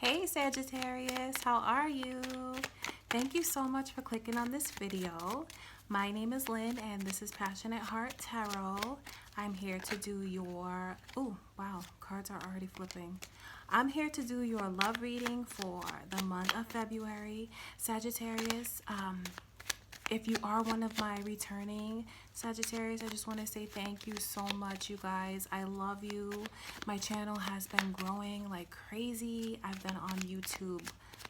Hey Sagittarius, how are you? Thank you so much for clicking on this video. My name is Lynn and this is Passionate Heart Tarot. I'm here to do your, oh wow, cards are already flipping. I'm here to do your love reading for the month of February. Sagittarius, if you are one of my returning Sagittarius, I just want to say thank you so much, you guys. I love you. My channel has been growing like crazy. I've been on YouTube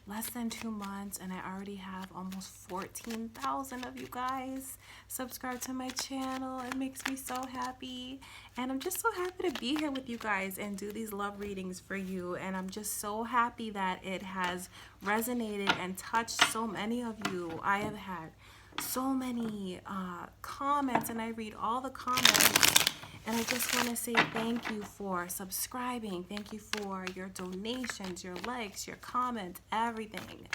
less than 2 months and I already have almost 14,000 of you guys subscribed to my channel. It makes me so happy. And I'm just so happy to be here with you guys and do these love readings for you. And I'm just so happy that it has resonated and touched so many of you. I have had so many comments and I read all the comments and I just want to say thank you for subscribing. Thank you for your donations, your likes, your comments, everything.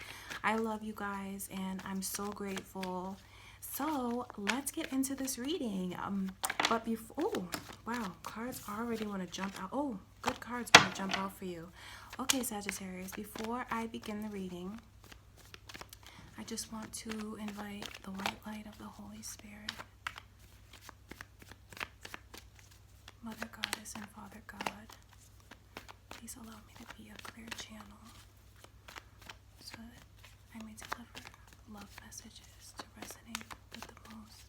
I love you guys and I'm so grateful. So let's get into this reading. But before, oh wow, cards already want to jump out. Oh, good cards want to jump out for you. Okay, Sagittarius, before I begin the reading, I just want to invite the white light of the Holy Spirit, Mother Goddess and Father God. Please allow me to be a clear channel so that I may deliver love messages to resonate with the most.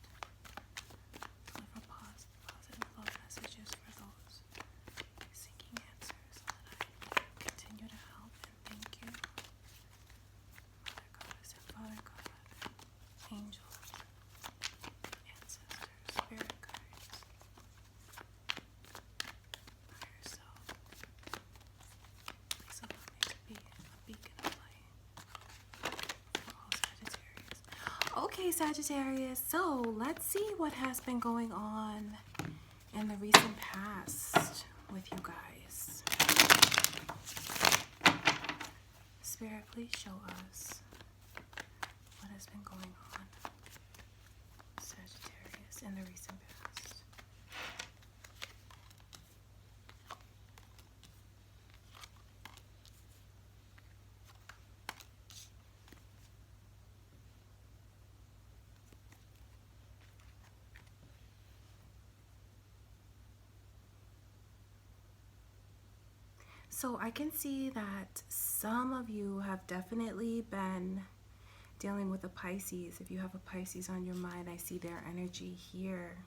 Deliver positive love messages for those seeking answers so that I continue to help and thank you. Mother Goddess and Father God, angels, ancestors, spirit guides, higher self, please allow me to be a beacon of light for all Sagittarius. Okay, Sagittarius, so let's see what has been going on in the recent past with you guys. Spirit, please show us what has been going on, Sagittarius, in the recent past. So I can see that some of you have definitely been dealing with a Pisces. If you have a Pisces on your mind, I see their energy here.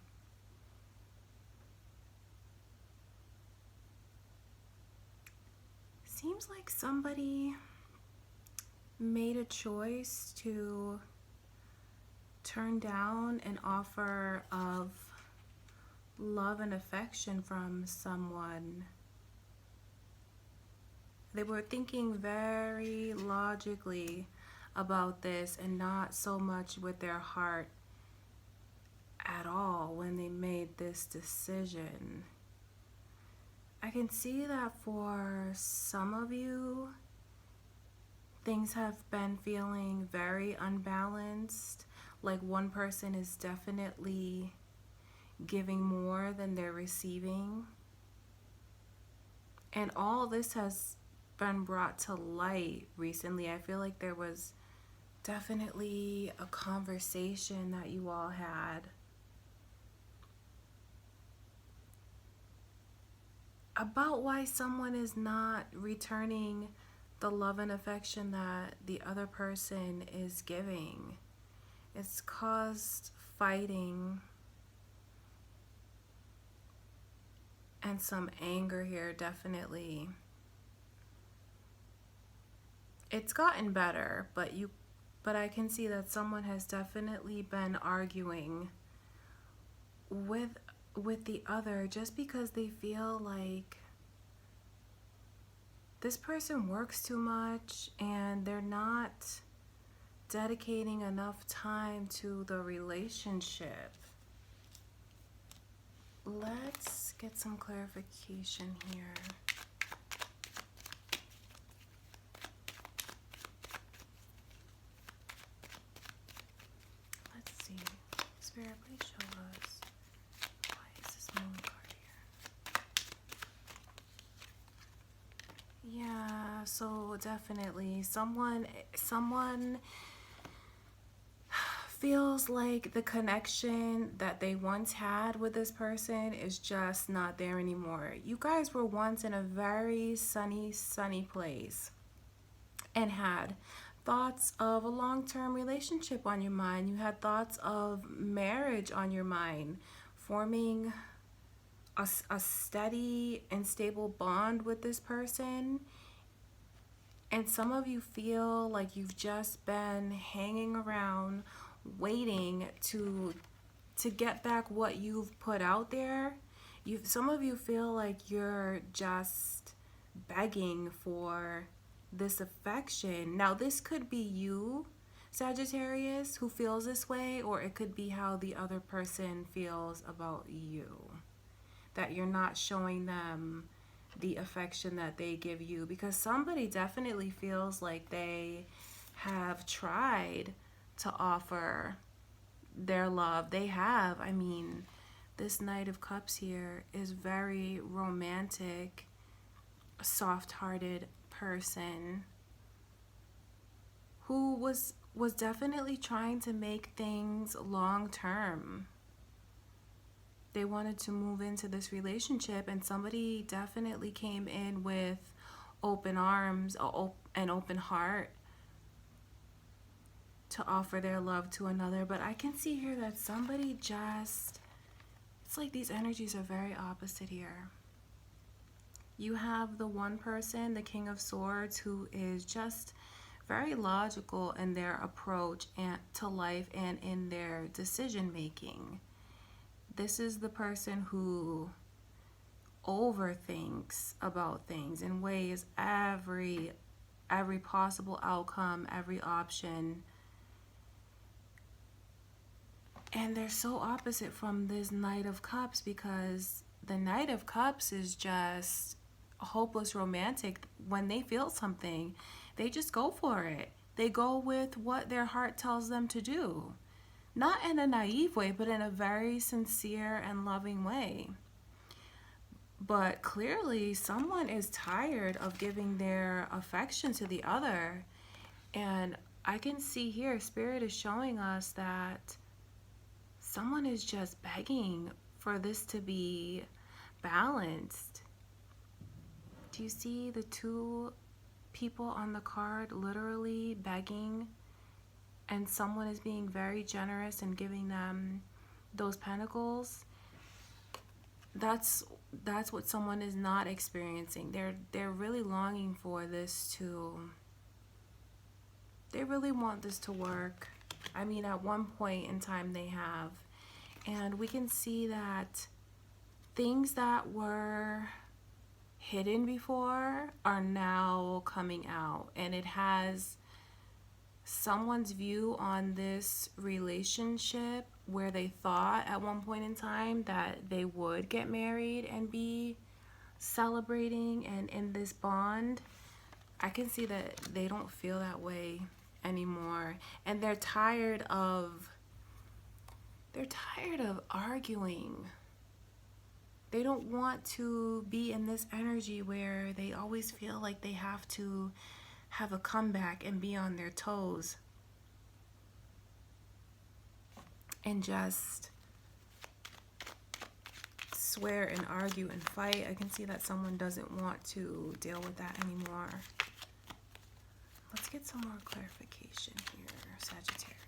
Seems like somebody made a choice to turn down an offer of love and affection from someone. They were thinking very logically about this and not so much with their heart at all when they made this decision. I can see that for some of you, things have been feeling very unbalanced. Like one person is definitely giving more than they're receiving. And all this has been brought to light recently. I feel like there was definitely a conversation that you all had about why someone is not returning the love and affection that the other person is giving. It's caused fighting and some anger here, definitely. It's gotten better, but I can see that someone has definitely been arguing with the other just because they feel like this person works too much and they're not dedicating enough time to the relationship. Let's get some clarification here. Let's see. Spirit, please show us. Why is this moon card here? Yeah, so definitely someone feels like the connection that they once had with this person is just not there anymore. You guys were once in a very sunny place and had thoughts of a long-term relationship on your mind. You had thoughts of marriage on your mind, forming a steady and stable bond with this person. And some of you feel like you've just been hanging around waiting to get back what you've put out there. Some of you feel like you're just begging for this affection. Now, this could be you, Sagittarius, who feels this way, or it could be how the other person feels about you, that you're not showing them the affection that they give you, because somebody definitely feels like they have tried to offer their love. They have. I mean, this Knight of Cups here is very romantic, soft-hearted person who was definitely trying to make things long-term. They wanted to move into this relationship, and somebody definitely came in with open arms, an open heart to offer their love to another. But I can see here that somebody just, it's like these energies are very opposite here. You have the one person, the King of Swords, who is just very logical in their approach to life and in their decision making. This is the person who overthinks about things and weighs every possible outcome, every option. And they're so opposite from this Knight of Cups, because the Knight of Cups is just hopeless romantic. When they feel something, they just go for it. They go with what their heart tells them to do. Not in a naive way, but in a very sincere and loving way. But clearly, someone is tired of giving their affection to the other. And I can see here, Spirit is showing us that someone is just begging for this to be balanced. Do you see the two people on the card literally begging? And someone is being very generous and giving them those pentacles. That's what someone is not experiencing. They're really longing for this to, they really want this to work. I mean, at one point in time they have. And we can see that things that were hidden before are now coming out. And it has someone's view on this relationship, where they thought at one point in time that they would get married and be celebrating and in this bond. I can see that they don't feel that way anymore, and they're tired of arguing. They don't want to be in this energy where they always feel like they have to have a comeback and be on their toes and just swear and argue and fight. I can see that someone doesn't want to deal with that anymore. Let's get some more clarification here, Sagittarius.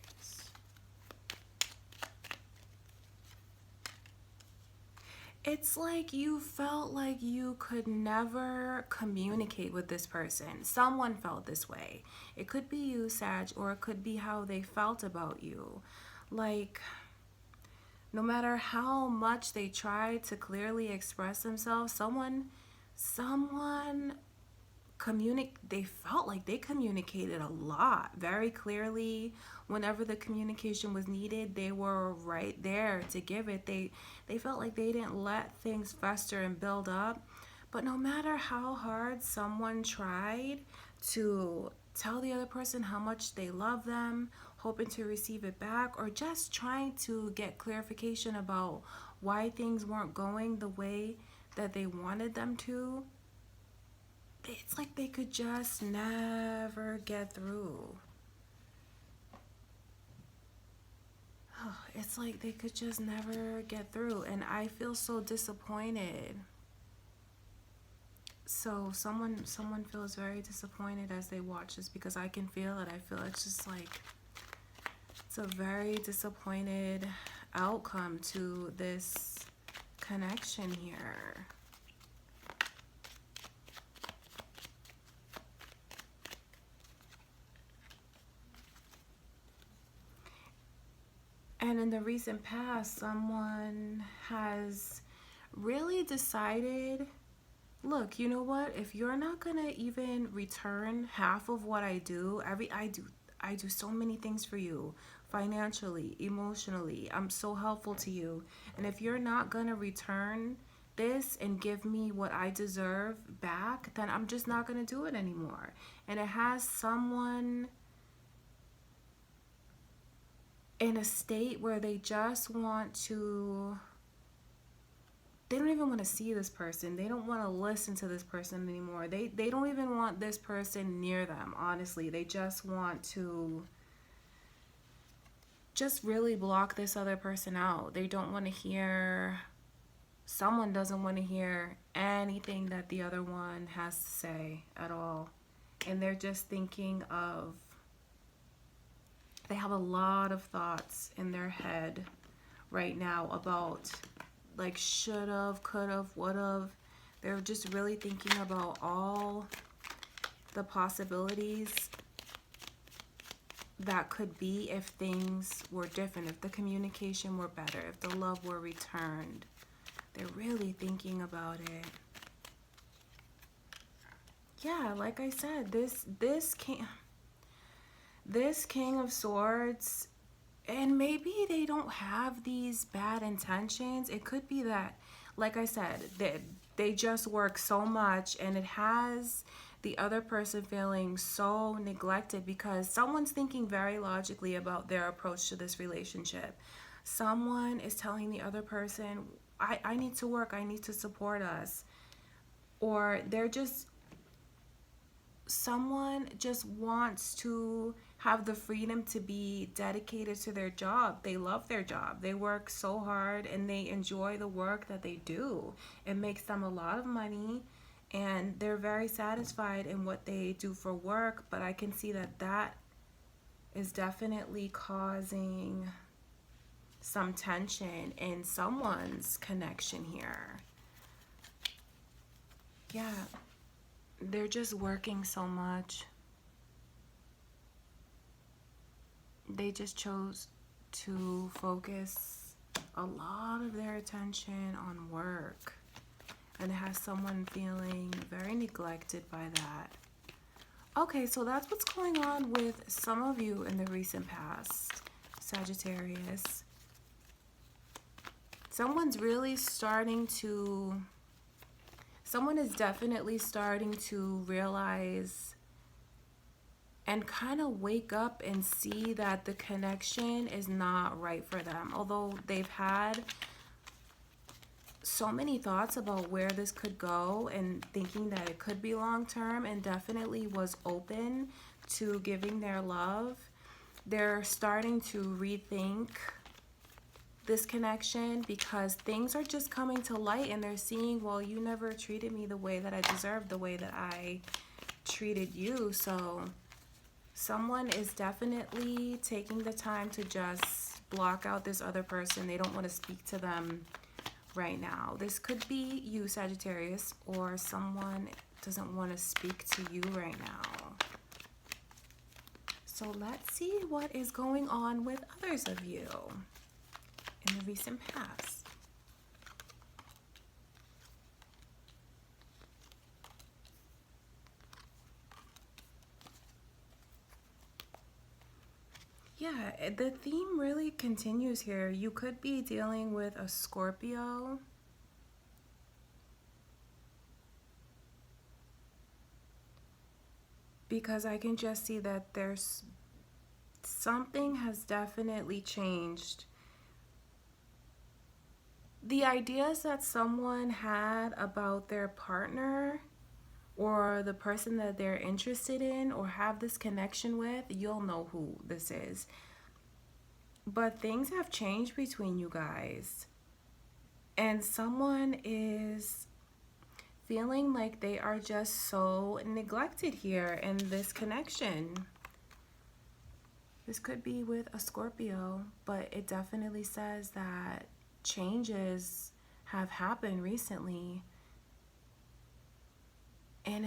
It's like you felt like you could never communicate with this person. Someone felt this way. It could be you, Sag, or it could be how they felt about you. Like, no matter how much they tried to clearly express themselves, they felt like they communicated a lot, very clearly. Whenever the communication was needed, they were right there to give it. They felt like they didn't let things fester and build up. But no matter how hard someone tried to tell the other person how much they love them, hoping to receive it back, or just trying to get clarification about why things weren't going the way that they wanted them to, it's like they could just never get through. Oh, it's like they could just never get through, and I feel so disappointed. So someone feels very disappointed as they watch this, because I can feel it. I feel it's just like it's a very disappointed outcome to this connection here. And in the recent past, someone has really decided, look, you know what? If you're not gonna even return half of what I do, I do so many things for you, financially, emotionally. I'm so helpful to you. And if you're not gonna return this and give me what I deserve back, then I'm just not gonna do it anymore. And it has someone in a state where they just want to, they don't even want to see this person. They don't want to listen to this person anymore. They don't even want this person near them, honestly. They just want to just really block this other person out. They don't want to hear, someone doesn't want to hear anything that the other one has to say at all. And they're just thinking of, they have a lot of thoughts in their head right now about like should've, could've, would've. They're just really thinking about all the possibilities that could be if things were different, if the communication were better, if the love were returned. They're really thinking about it. Yeah, like I said, this King of Swords, and maybe they don't have these bad intentions. It could be that, like I said, they just work so much, and it has the other person feeling so neglected, because someone's thinking very logically about their approach to this relationship. Someone is telling the other person, I need to work, I need to support us. Or they're just, someone just wants to have the freedom to be dedicated to their job. They love their job. They work so hard and they enjoy the work that they do. It makes them a lot of money and they're very satisfied in what they do for work, but I can see that that is definitely causing some tension in someone's connection here. Yeah. They're just working so much. They just chose to focus a lot of their attention on work. And it has someone feeling very neglected by that. Okay, so that's what's going on with some of you in the recent past, Sagittarius. Someone's really starting to, someone is definitely starting to realize and kind of wake up and see that the connection is not right for them. Although they've had so many thoughts about where this could go and thinking that it could be long term, and definitely was open to giving their love, they're starting to rethink this connection, because things are just coming to light and they're seeing, well, you never treated me the way that I deserved, the way that I treated you. So someone is definitely taking the time to just block out this other person. They don't want to speak to them right now. This could be you, Sagittarius, or someone doesn't want to speak to you right now. So let's see what is going on with others of you in the recent past. Yeah, the theme really continues here. You could be dealing with a Scorpio. Because I can just see that there's something has definitely changed. The ideas that someone had about their partner or the person that they're interested in or have this connection with, you'll know who this is. But things have changed between you guys. And someone is feeling like they are just so neglected here in this connection. This could be with a Scorpio, but it definitely says that changes have happened recently. And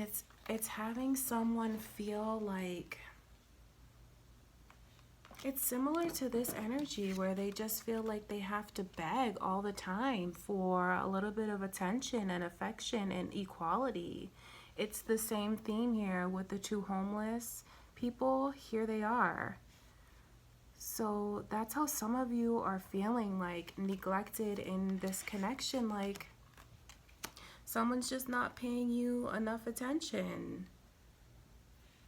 it's having someone feel like it's similar to this energy where they just feel like they have to beg all the time for a little bit of attention and affection and equality. It's the same theme here with the two homeless people. Here they are. So that's how some of you are feeling, like neglected in this connection, like someone's just not paying you enough attention.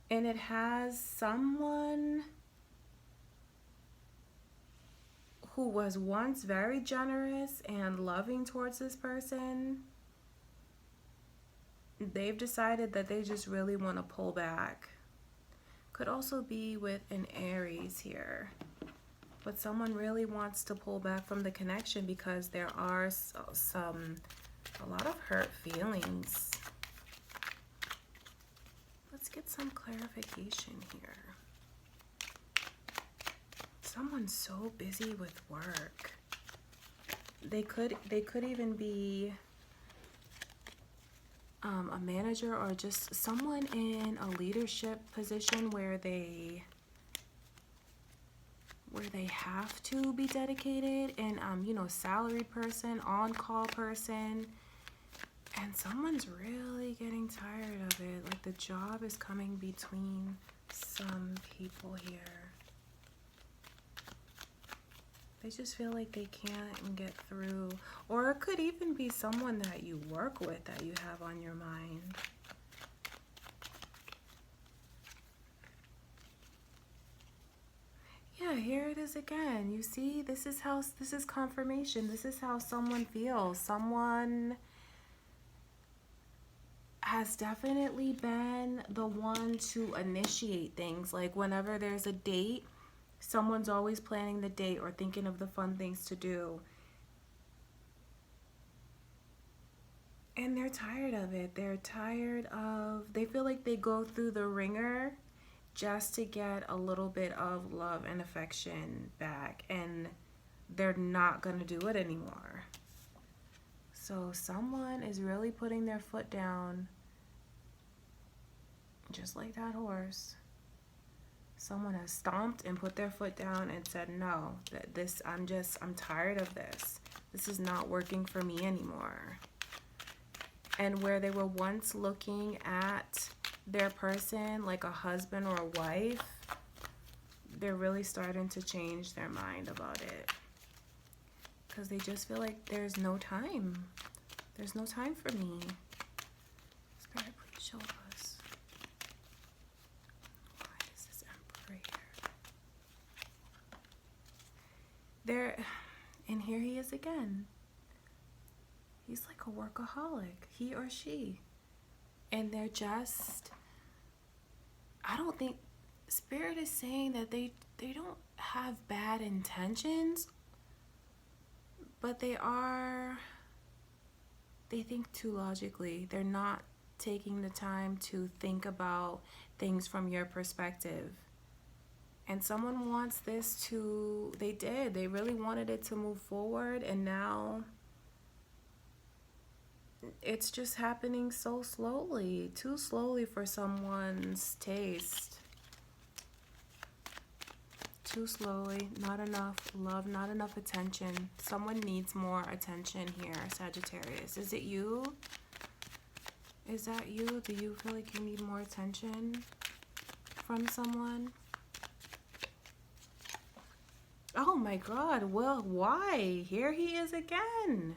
And it has someone who was once very generous and loving towards this person. They've decided that they just really want to pull back. Could also be with an Aries here. But someone really wants to pull back from the connection because there are a lot of hurt feelings. Let's get some clarification here. Someone's so busy with work. They could even be a manager or just someone in a leadership position where they have to be dedicated, and you know, salaried person, on-call person, and someone's really getting tired of it. Like the job is coming between some people here. They just feel like they can't get through. Or it could even be someone that you work with that you have on your mind. Yeah, here it is again. You see, this is confirmation. This is how someone feels. Someone has definitely been the one to initiate things. Like whenever there's a date, someone's always planning the date or thinking of the fun things to do. And they're tired of it. They feel like they go through the ringer just to get a little bit of love and affection back. And they're not going to do it anymore. So someone is really putting their foot down, just like that horse. Someone has stomped and put their foot down and said, no, I'm tired of this. This is not working for me anymore. And where they were once looking at their person like a husband or a wife, they're really starting to change their mind about it. Because they just feel like there's no time. There's no time for me. Spirit, please show us. And here he is again. He's like a workaholic, he or she. And they're just, I don't think, Spirit is saying that they don't have bad intentions, but they think too logically. They're not taking the time to think about things from your perspective. And someone wants this to, they really wanted it to move forward, and now it's just happening so slowly, too slowly for someone's taste. Too slowly, not enough love, not enough attention. Someone needs more attention here, Sagittarius. Is it you? Is that you? Do you feel like you need more attention from someone? Oh my God, well, why? Here he is again.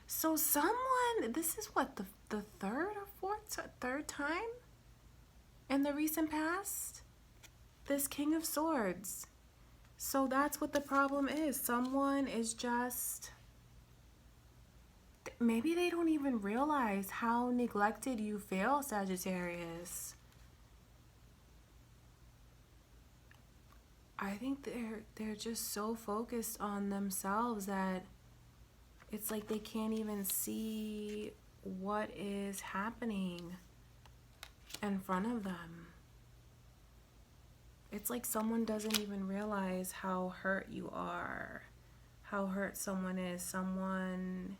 So someone, this is what, the third time in the recent past? This King of Swords. So that's what the problem is. Someone is just, maybe they don't even realize how neglected you feel, Sagittarius. I think they're just so focused on themselves that it's like they can't even see what is happening in front of them. It's like someone doesn't even realize how hurt you are, how hurt someone is. Someone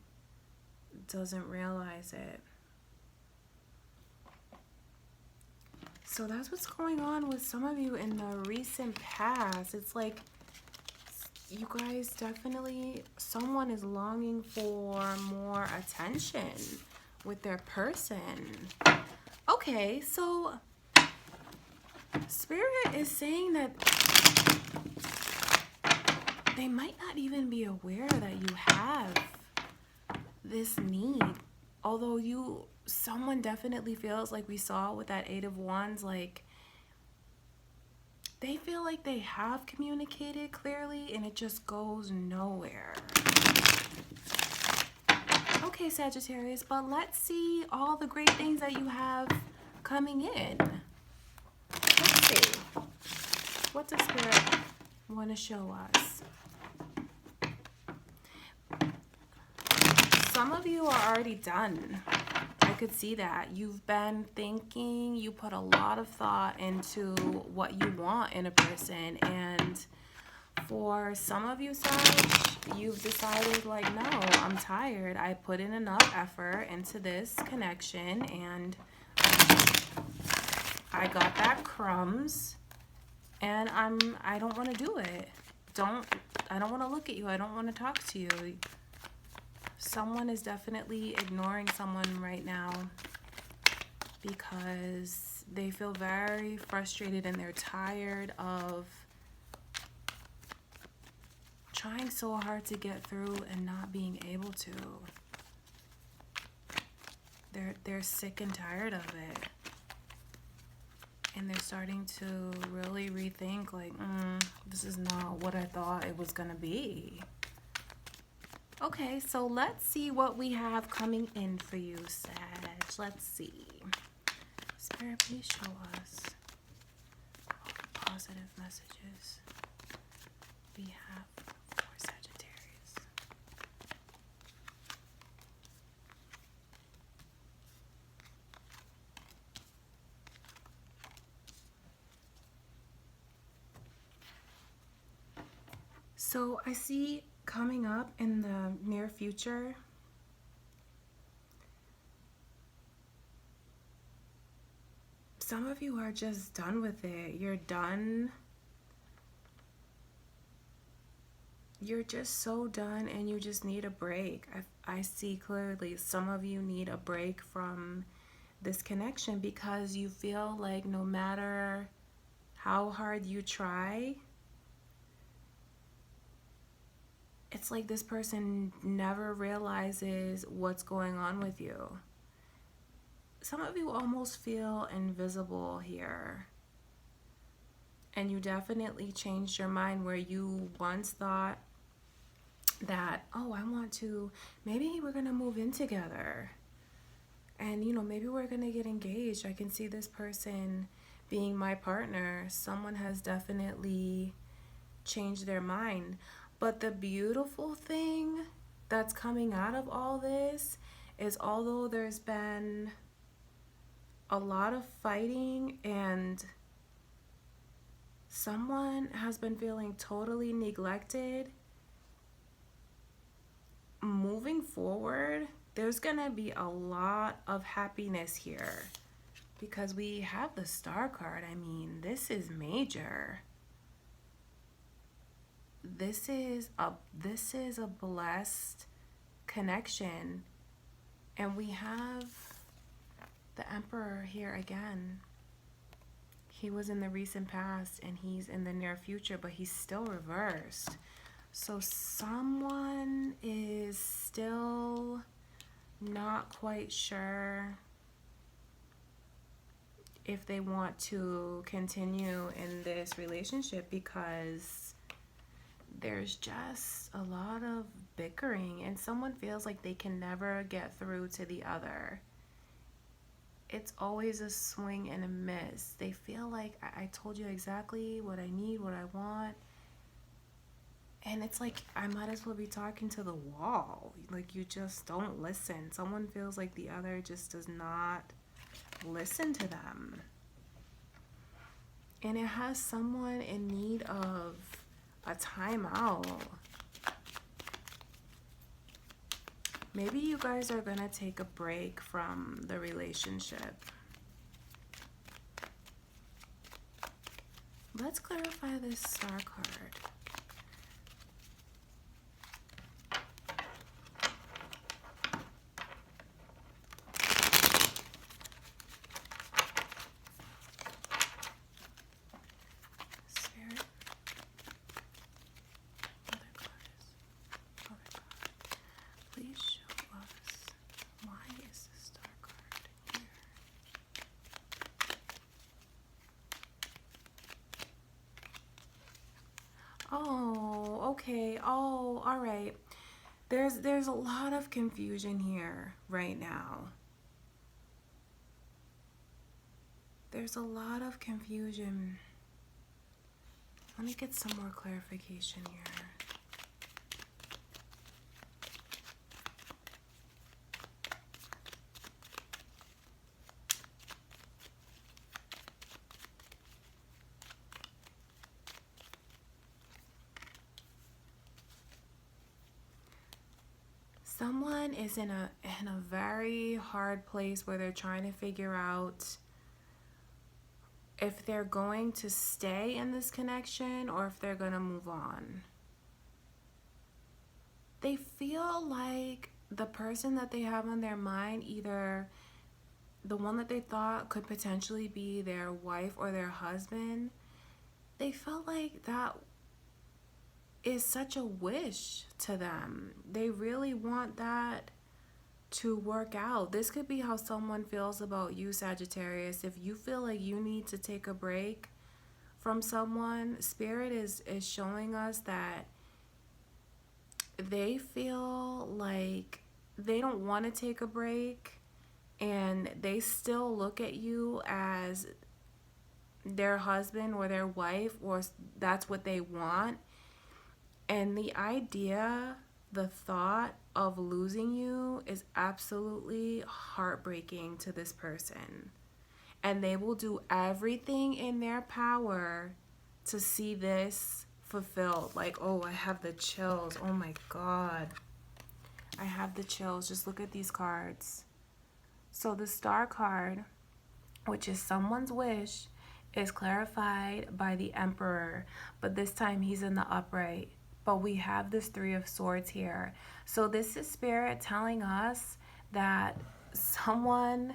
doesn't realize it. So that's what's going on with some of you in the recent past. It's like you guys definitely, someone is longing for more attention with their person. Okay, so Spirit is saying that they might not even be aware that you have this need. Although someone definitely feels, like we saw with that Eight of Wands, like they feel like they have communicated clearly and it just goes nowhere. Okay, Sagittarius, but let's see all the great things that you have coming in. Let's see. What does Spirit want to show us? Some of you are already done. I could see that. You've been thinking, you put a lot of thought into what you want in a person. And for some of you, Sag, you've decided like, no, I'm tired. I put in enough effort into this connection and I got back crumbs and I don't want to do it. I don't want to look at you. I don't want to talk to you. Someone is definitely ignoring someone right now because they feel very frustrated and they're tired of trying so hard to get through and not being able to. They're sick and tired of it. And they're starting to really rethink like, this is not what I thought it was gonna be. Okay, so let's see what we have coming in for you, Sag. Let's see. Spirit, please show us all the positive messages we have for Sagittarius. So I see coming up in the near future, some of you are just done with it. You're done. You're just so done and you just need a break. I see clearly some of you need a break from this connection because you feel like no matter how hard you try, it's like this person never realizes what's going on with you. Some of you almost feel invisible here. And you definitely changed your mind where you once thought that, oh, I want to, maybe we're going to move in together. And, maybe we're going to get engaged. I can see this person being my partner. Someone has definitely changed their mind. But the beautiful thing that's coming out of all this is although there's been a lot of fighting and someone has been feeling totally neglected, moving forward, there's gonna be a lot of happiness here because we have the Star card. I mean, this is major. This is a blessed connection, and we have the Emperor here again. He was in the recent past and he's in the near future, but he's still reversed. So someone is still not quite sure if they want to continue in this relationship because there's just a lot of bickering, and someone feels like they can never get through to the other. It's always a swing and a miss. They feel like I told you exactly what I need, what I want. And it's like, I might as well be talking to the wall. Like, you just don't listen. Someone feels like the other just does not listen to them. And it has someone in need of a timeout. Maybe you guys are gonna take a break from the relationship. Let's clarify this star card. Spirit. Other goddess. Other god. Please show us, why is the star card here? Oh, okay. Oh, all right. There's a lot of confusion here right now. There's a lot of confusion. Let me get some more clarification here. Someone is in a very hard place where they're trying to figure out if they're going to stay in this connection or if they're going to move on. They feel like the person that they have on their mind, either the one that they thought could potentially be their wife or their husband, they felt like that is such a wish to them. They really want that to work out. This could be how someone feels about you, Sagittarius. If you feel like you need to take a break from someone, Spirit is showing us that they feel like they don't want to take a break, and they still look at you as their husband or their wife, or that's what they want. And the idea, the thought of losing you is absolutely heartbreaking to this person. And they will do everything in their power to see this fulfilled. Like, oh, I have the chills. Oh my God. I have the chills. Just look at these cards. So the star card, which is someone's wish, is clarified by the Emperor. But this time he's in the upright. But we have this Three of Swords here. So this is Spirit telling us that someone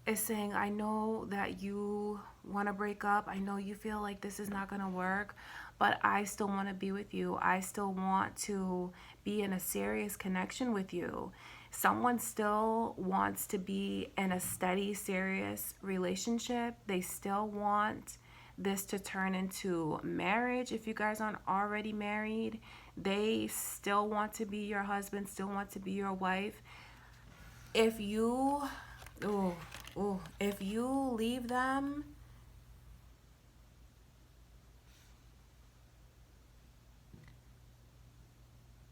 is saying, I know that you want to break up. I know you feel like this is not going to work, but I still want to be with you. I still want to be in a serious connection with you. Someone still wants to be in a steady, serious relationship. They still want this to turn into marriage. If you guys aren't already married, they still want to be your husband, still want to be your wife. If you if you leave them,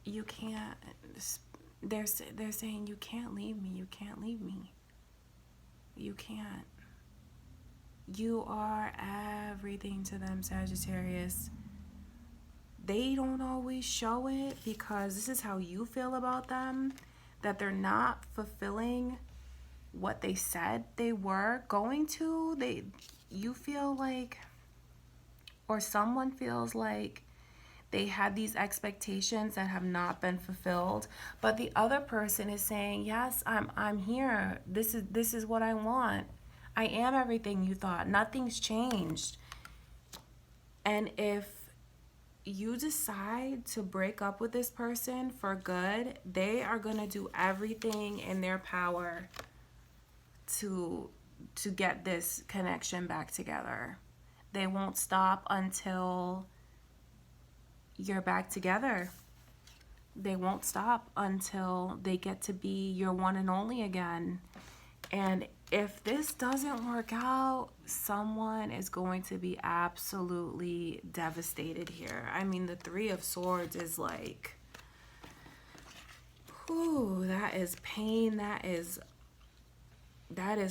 you can't, they're saying you can't leave me, you can't leave me, you can't. You are everything to them, Sagittarius. They don't always show it because this is how you feel about them, that they're not fulfilling what they said they were going to. You feel like, or someone feels like they had these expectations that have not been fulfilled, but the other person is saying, yes, I'm here. This is what I want. I am everything you thought. Nothing's changed. And if you decide to break up with this person for good, they are going to do everything in their power to get this connection back together. They won't stop until you're back together. They won't stop until they get to be your one and only again. And if this doesn't work out, someone is going to be absolutely devastated here. I mean, the Three of Swords is like, whew, that is pain, that is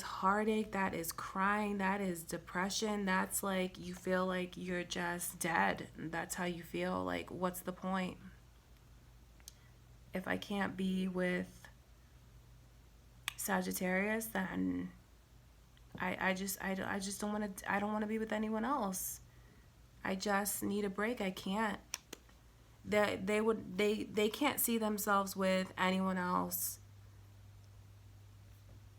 heartache, that is crying, that is depression. That's like, you feel like you're just dead. That's how you feel. Like, what's the point? If I can't be with Sagittarius, then I just don't want to. I don't want to be with anyone else. I just need a break. I can't. They can't see themselves with anyone else,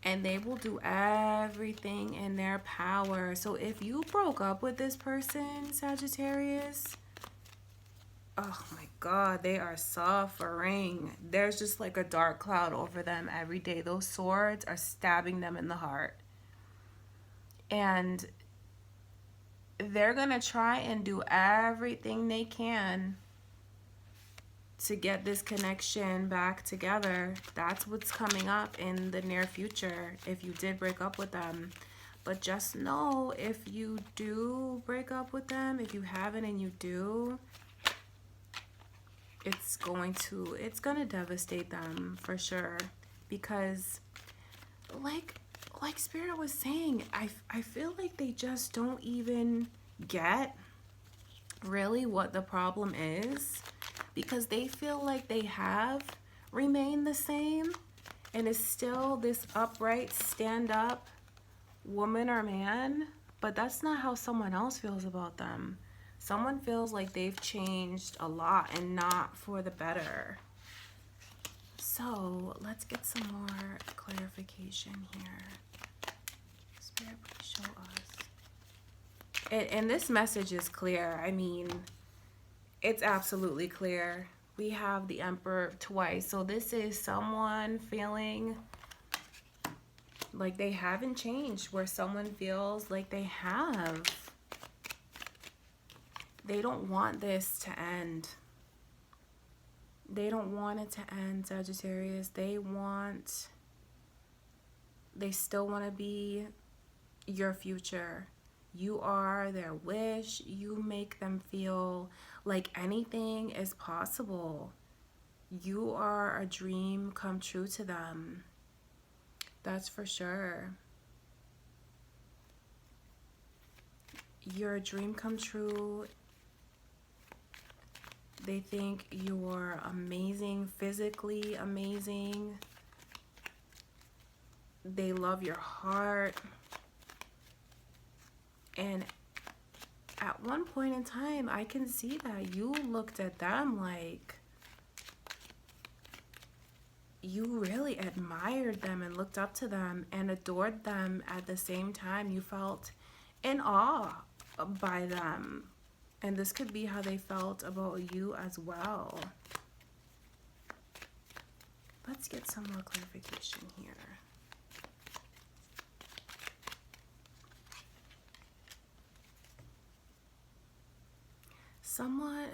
and they will do everything in their power. So if you broke up with this person, Sagittarius, oh my God, they are suffering. There's just like a dark cloud over them every day. Those swords are stabbing them in the heart. And they're going to try and do everything they can to get this connection back together. That's what's coming up in the near future if you did break up with them. But just know, if you do break up with them, if you haven't and you do, it's gonna devastate them for sure. Because like Spirit was saying, I feel like they just don't even get really what the problem is, because they feel like they have remained the same and is still this upright, stand up woman or man, but that's not how someone else feels about them. Someone feels like they've changed a lot and not for the better. So let's get some more clarification here. Spirit, please show us. And this message is clear. I mean, it's absolutely clear. We have the Emperor twice. So this is someone feeling like they haven't changed, where someone feels like they have. They don't want this to end. They don't want it to end, Sagittarius. They still want to be your future. You are their wish. You make them feel like anything is possible. You are a dream come true to them. That's for sure. You're a dream come true. They think you're amazing, physically amazing. They love your heart. And at one point in time, I can see that you looked at them like you really admired them and looked up to them and adored them at the same time. You felt in awe by them. And this could be how they felt about you as well. Let's get some more clarification here.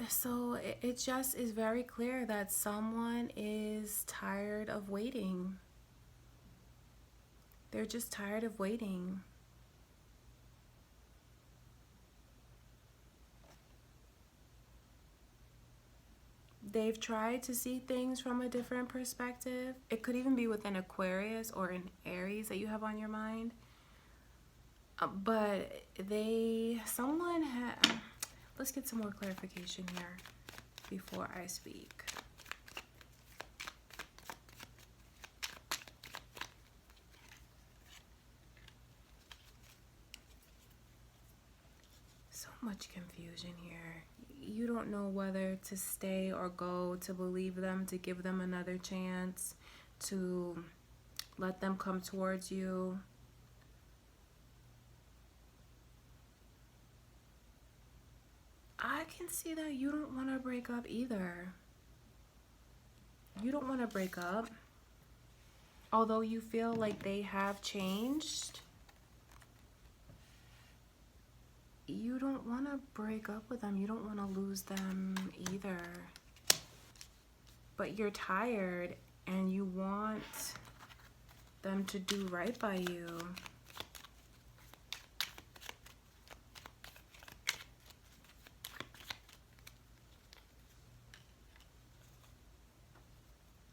So it just is very clear that someone is tired of waiting. They're just tired of waiting. They've tried to see things from a different perspective. It could even be with an Aquarius or an Aries that you have on your mind. But let's get some more clarification here before I speak. So much confusion here. You don't know whether to stay or go, to believe them, to give them another chance, to let them come towards you. I can see that you don't want to break up either. You don't want to break up. Although you feel like they have changed, you don't want to break up with them. You don't want to lose them either. But you're tired and you want them to do right by you.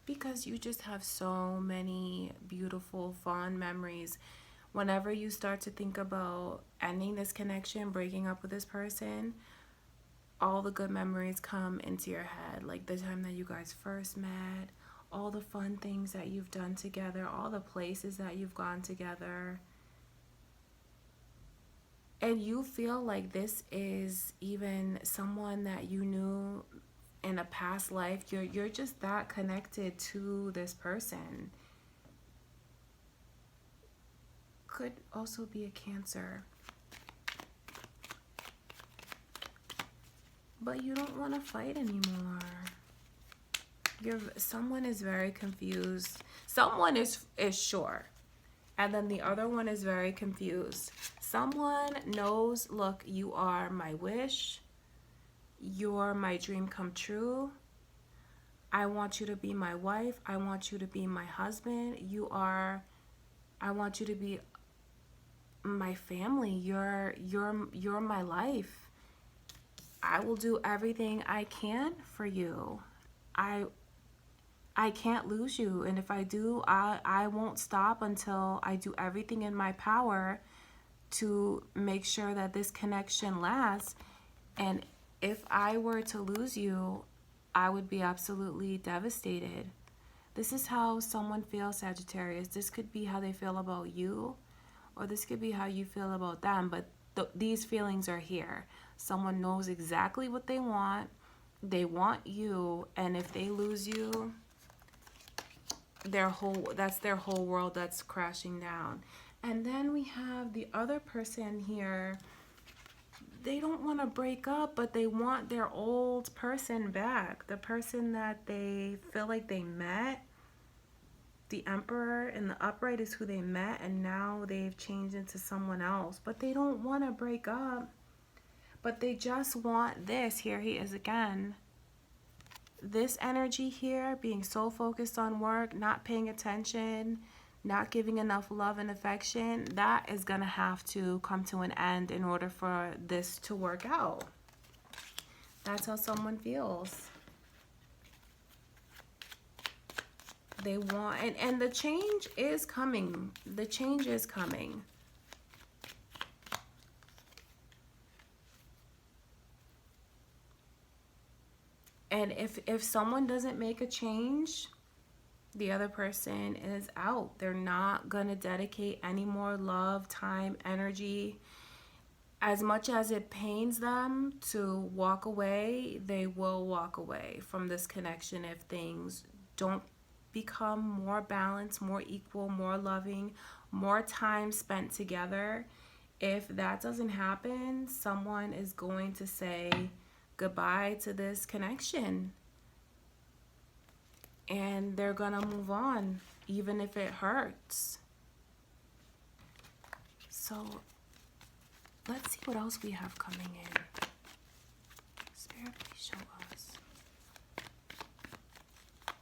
Because you just have so many beautiful, fond memories. Whenever you start to think about ending this connection, breaking up with this person, all the good memories come into your head. Like the time that you guys first met, all the fun things that you've done together, all the places that you've gone together. And you feel like this is even someone that you knew in a past life. You're just that connected to this person. Could also be a Cancer. But you don't want to fight anymore. Someone is very confused. Someone is sure. And then the other one is very confused. Someone knows, look, you are my wish. You're my dream come true. I want you to be my wife. I want you to be my husband. I want you to be my family. You're my life. I will do everything I can for you. I can't lose you, and if I do, I won't stop until I do everything in my power to make sure that this connection lasts. And if I were to lose you, I would be absolutely devastated. This is how someone feels, Sagittarius. This could be how they feel about you, or this could be how you feel about them, but these feelings are here. Someone knows exactly what they want. They want you, and if they lose you, that's their whole world that's crashing down. And then we have the other person here. They don't want to break up, but they want their old person back. The person that they feel like they met. The Emperor in the upright is who they met, and now they've changed into someone else. But they don't want to break up. But they just want this. Here he is again. This energy here, being so focused on work, not paying attention, not giving enough love and affection, that is going to have to come to an end in order for this to work out. That's how someone feels. They want, and the change is coming. The change is coming. And if someone doesn't make a change, the other person is out. They're not going to dedicate any more love, time, energy. As much as it pains them to walk away, they will walk away from this connection if things don't become more balanced, more equal, more loving, more time spent together. If that doesn't happen, someone is going to say goodbye to this connection, and they're gonna move on even if it hurts. So let's see what else we have coming in. Spirit, please show us,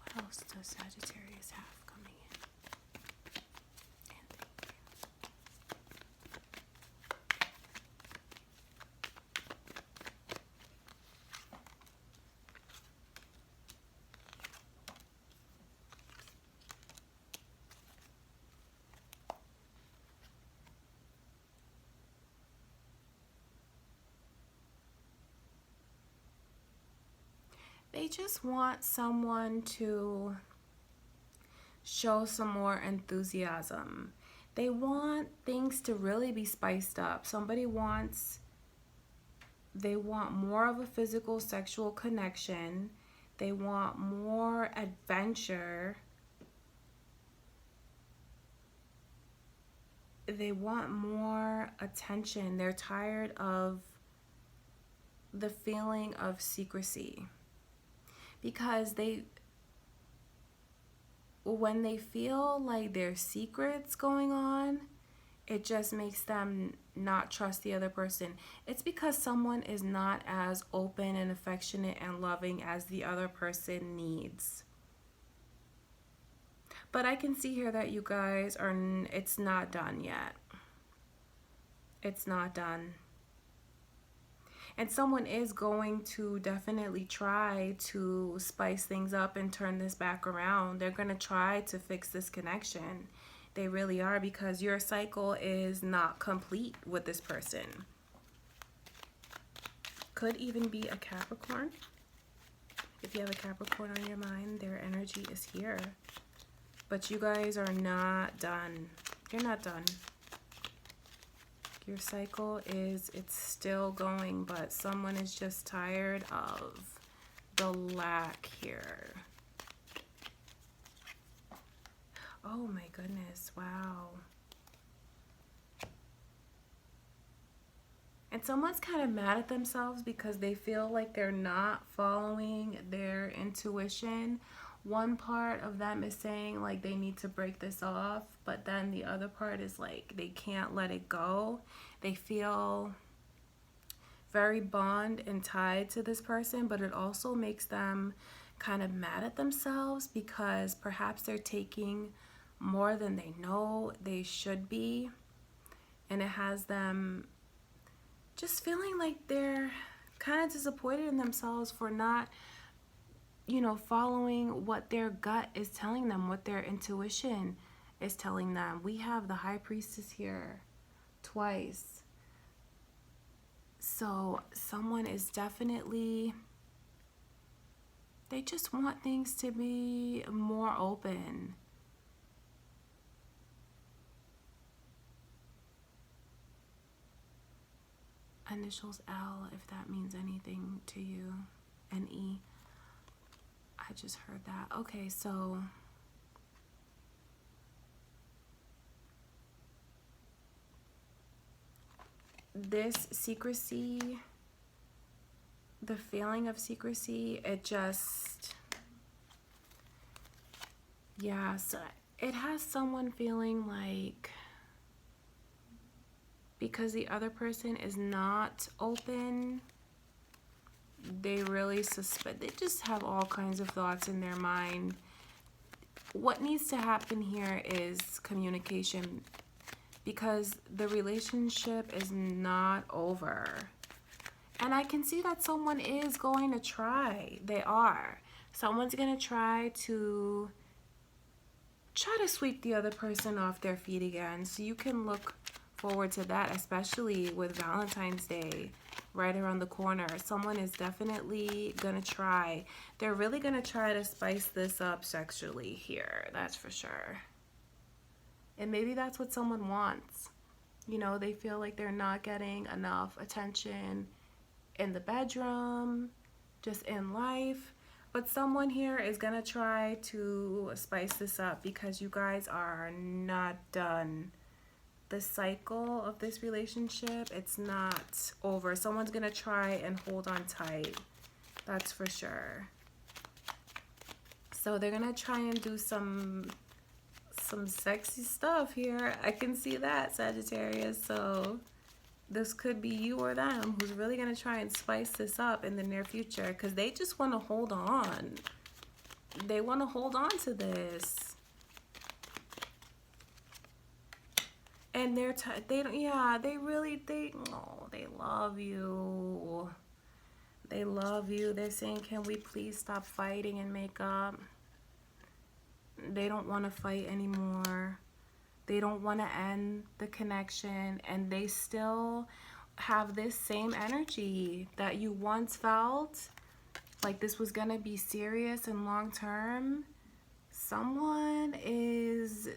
what else does Sagittarius have coming in? And thank you. They just want someone to show some more enthusiasm. They want things to really be spiced up. They want more of a physical, sexual connection. They want more adventure. They want more attention. They're tired of the feeling of secrecy. Because when they feel like there's secrets going on, it just makes them not trust the other person. It's because someone is not as open and affectionate and loving as the other person needs. But I can see here that you guys are, it's not done yet. It's not done. And someone is going to definitely try to spice things up and turn this back around. They're going to try to fix this connection. They really are, because your cycle is not complete with this person. Could even be a Capricorn. If you have a Capricorn on your mind, their energy is here. But you guys are not done. You're not done. Your cycle is, it's still going, but someone is just tired of the lack here. Oh my goodness, wow. And someone's kind of mad at themselves because they feel like they're not following their intuition. One part of them is saying like they need to break this off, but then the other part is like they can't let it go. They feel very bond and tied to this person, but it also makes them kind of mad at themselves because perhaps they're taking more than they know they should be, and it has them just feeling like they're kind of disappointed in themselves for not, you know, following what their gut is telling them, what their intuition is telling them. We have the High Priestess here twice. So someone is definitely, they just want things to be more open. Initials L, if that means anything to you, and E. I just heard that. Okay, so this secrecy, the feeling of secrecy, it just, yeah, so it has someone feeling like, because the other person is not open, they really suspect, they just have all kinds of thoughts in their mind. What needs to happen here is communication, because the relationship is not over. And I can see that someone is going to try. They are. Someone's going to try to sweep the other person off their feet again. So you can look forward to that, especially with Valentine's Day right around the corner. Someone is definitely gonna try. They're really gonna try to spice this up sexually here, that's for sure. And maybe that's what someone wants. You know, they feel like they're not getting enough attention in the bedroom, just in life. But someone here is gonna try to spice this up, because you guys are not done. The cycle of this relationship, it's not over. Someone's gonna try and hold on tight, that's for sure. So they're gonna try and do some sexy stuff here. I can see that, Sagittarius. So this could be you or them who's really gonna try and spice this up in the near future, because they just want to hold on. They want to hold on to this. And they love you. They love you. They're saying, can we please stop fighting and make up? They don't want to fight anymore. They don't want to end the connection, and they still have this same energy that you once felt like this was gonna be serious and long term. Someone is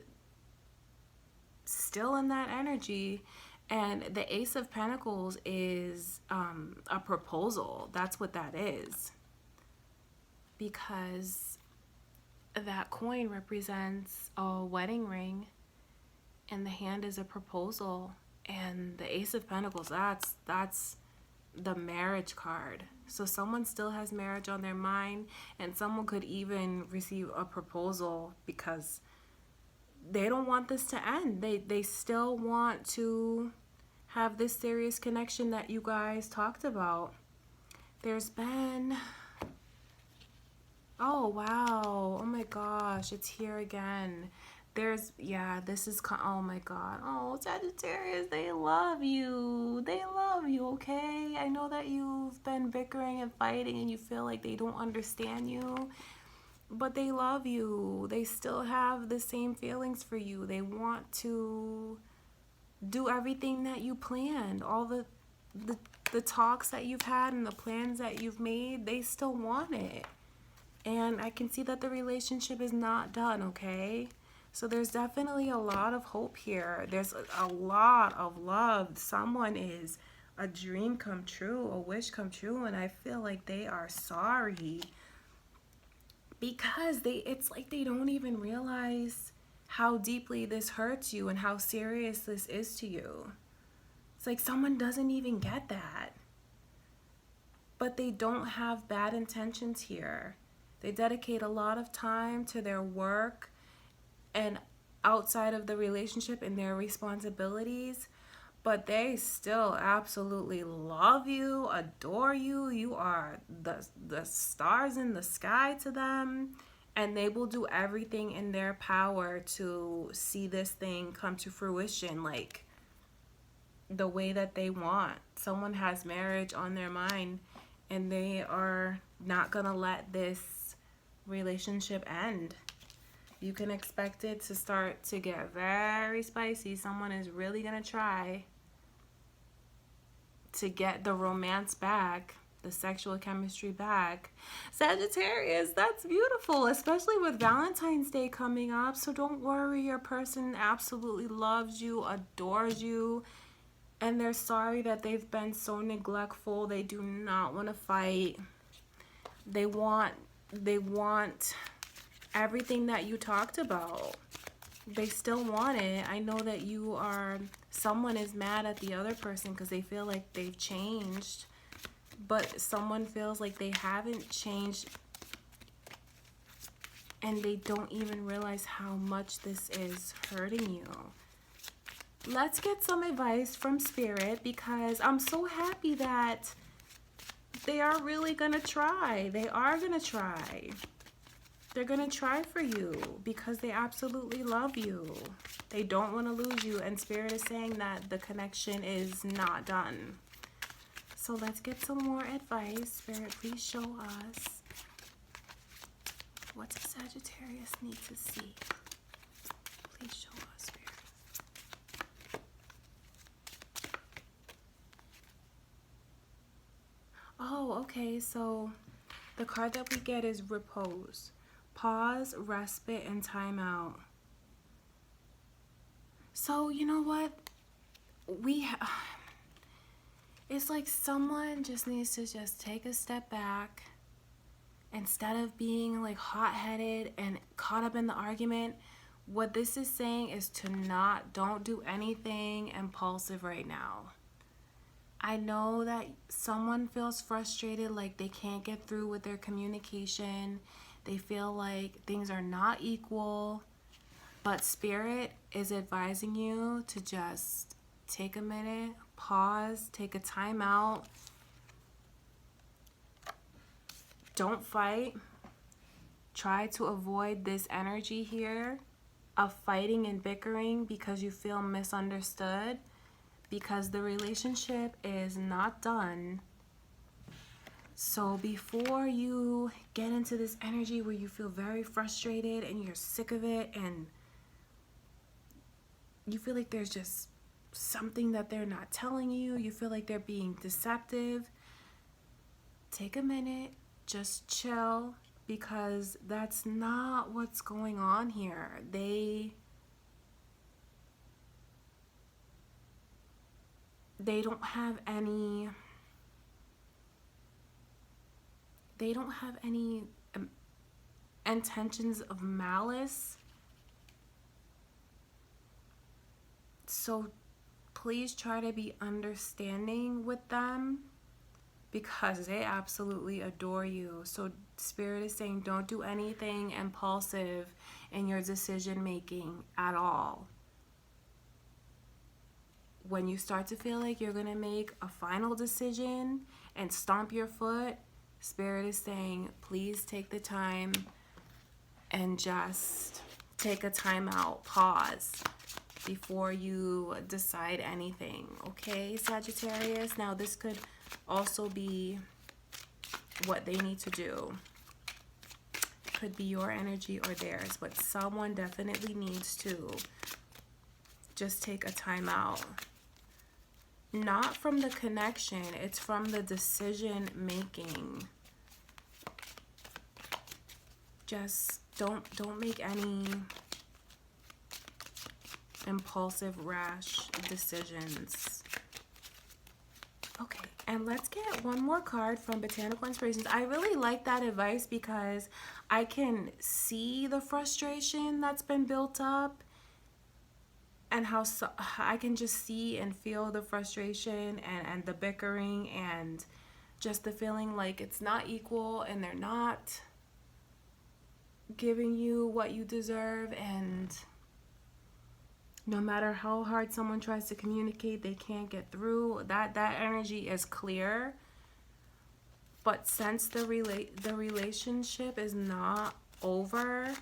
still in that energy, and the Ace of Pentacles is a proposal. That's what that is, because that coin represents a wedding ring and the hand is a proposal, and the Ace of Pentacles, that's the marriage card. So someone still has marriage on their mind, and someone could even receive a proposal because they don't want this to end. They still want to have this serious connection that you guys talked about. There's been, oh wow, oh my gosh, it's here again. There's, yeah, this is, oh my God. Oh, Sagittarius, they love you. They love you, okay? I know that you've been bickering and fighting and you feel like they don't understand you, but they love you. They still have the same feelings for you. They want to do everything that you planned. All the talks that you've had and the plans that you've made, they still want it. And I can see that the relationship is not done, okay? So there's definitely a lot of hope here. There's a lot of love. Someone is a dream come true, a wish come true, and I feel like they are sorry because it's like they don't even realize how deeply this hurts you and how serious this is to you. It's like someone doesn't even get that. But they don't have bad intentions here. They dedicate a lot of time to their work and outside of the relationship and their responsibilities, but they still absolutely love you, adore you. You are the stars in the sky to them, and they will do everything in their power to see this thing come to fruition, like the way that they want. Someone has marriage on their mind, and they are not gonna let this relationship end. You can expect it to start to get very spicy. Someone is really gonna try to get the romance back, the sexual chemistry back. Sagittarius, that's beautiful, especially with Valentine's Day coming up. So don't worry, your person absolutely loves you, adores you, and they're sorry that they've been so neglectful. They do not want to fight. They want everything that you talked about. They still want it. I know that someone is mad at the other person because they feel like they've changed, but someone feels like they haven't changed and they don't even realize how much this is hurting you. Let's get some advice from Spirit, because I'm so happy that they are really gonna try. They are gonna try. They're gonna try for you because they absolutely love you. They don't want to lose you, and Spirit is saying that the connection is not done. So let's get some more advice. Spirit, please show us. What does Sagittarius need to see? Please show us, Spirit. Oh, okay, so the card that we get is repose. Pause, respite, and time out. So, you know what? It's like someone just needs to just take a step back. Instead of being like hot-headed and caught up in the argument, what this is saying is don't do anything impulsive right now. I know that someone feels frustrated, like they can't get through with their communication. They feel like things are not equal. But Spirit is advising you to just take a minute, pause, take a time out. Don't fight. Try to avoid this energy here of fighting and bickering because you feel misunderstood, because the relationship is not done. So before you get into this energy where you feel very frustrated and you're sick of it and you feel like there's just something that they're not telling you, you feel like they're being deceptive, take a minute, just chill, because that's not what's going on here. They don't have any intentions of malice. So please try to be understanding with them because they absolutely adore you. So Spirit is saying don't do anything impulsive in your decision making at all. when you start to feel like you're gonna make a final decision and stomp your foot, Spirit is saying, please take the time and just take a time out, pause before you decide anything, okay, Sagittarius? Now, this could also be what they need to do. Could be your energy or theirs, but someone definitely needs to just take a time out. Not from the connection, it's from the decision making. Just don't make any impulsive, rash decisions. Okay, and let's get one more card from Botanical Inspirations. I really like that advice because I can see the frustration that's been built up, and how I can just see and feel the frustration and the bickering and just the feeling like it's not equal and they're not giving you what you deserve, and no matter how hard someone tries to communicate, they can't get through. That energy is clear. But since the relationship is not over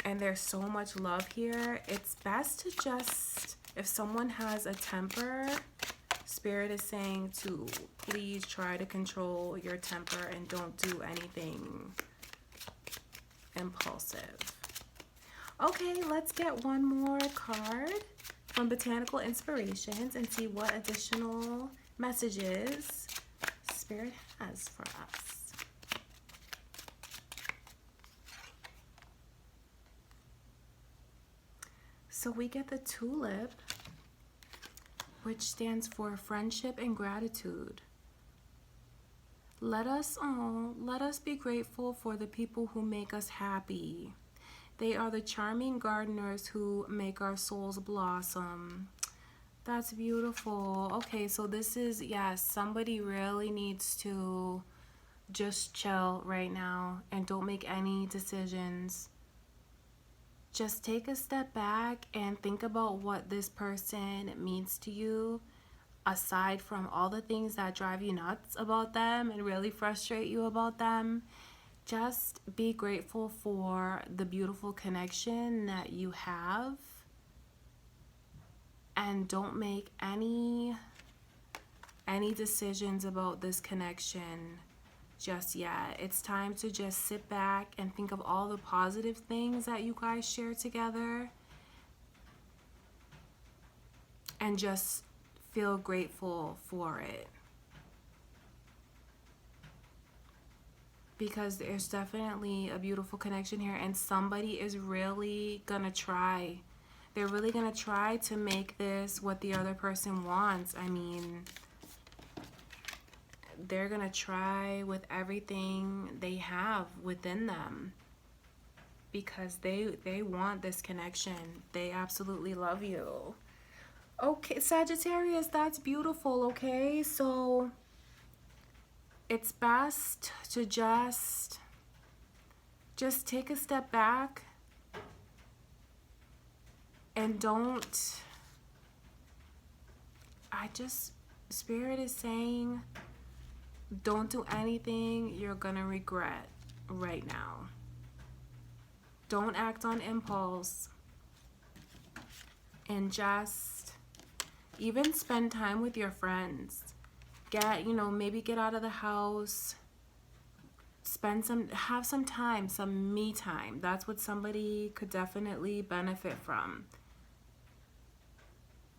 and there's so much love here, it's best to just, if someone has a temper, Spirit is saying to please try to control your temper and don't do anything impulsive. Okay, let's get one more card from Botanical Inspirations and see what additional messages Spirit has for us. So we get the tulip, which stands for friendship and gratitude. Let us be grateful for the people who make us happy. They are the charming gardeners who make our souls blossom. That's beautiful. Okay, so this is, yes, somebody really needs to just chill right now and don't make any decisions. Just take a step back and think about what this person means to you, aside from all the things that drive you nuts about them and really frustrate you about them. Just be grateful for the beautiful connection that you have, and don't make any decisions about this connection just yet. It's time to just sit back and think of all the positive things that you guys share together and just feel grateful for it. Because there's definitely a beautiful connection here, and somebody is really gonna try. They're really gonna try to make this what the other person wants. I mean, they're gonna try with everything they have within them because they want this connection. They absolutely love you. Okay, Sagittarius, that's beautiful. Okay, so it's best to just take a step back and Spirit is saying, don't do anything you're gonna regret right now. Don't act on impulse, and just even spend time with your friends. Maybe get out of the house, have some time, some me time. That's what somebody could definitely benefit from,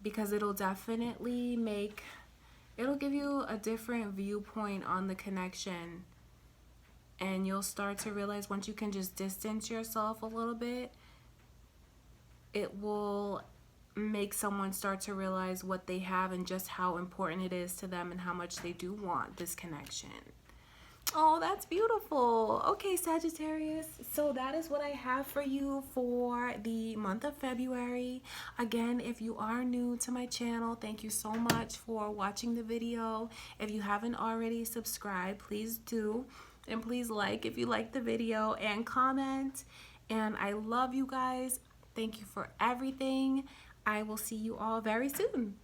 because it'll definitely it'll give you a different viewpoint on the connection, and you'll start to realize once you can just distance yourself a little bit, it will make someone start to realize what they have and just how important it is to them and how much they do want this connection. Oh, that's beautiful. Okay, Sagittarius, so that is what I have for you for the month of February. Again, if you are new to my channel, thank you so much for watching the video. If you haven't already subscribed, please do, and please like if you like the video, and comment. And I love you guys. Thank you for everything. I will see you all very soon.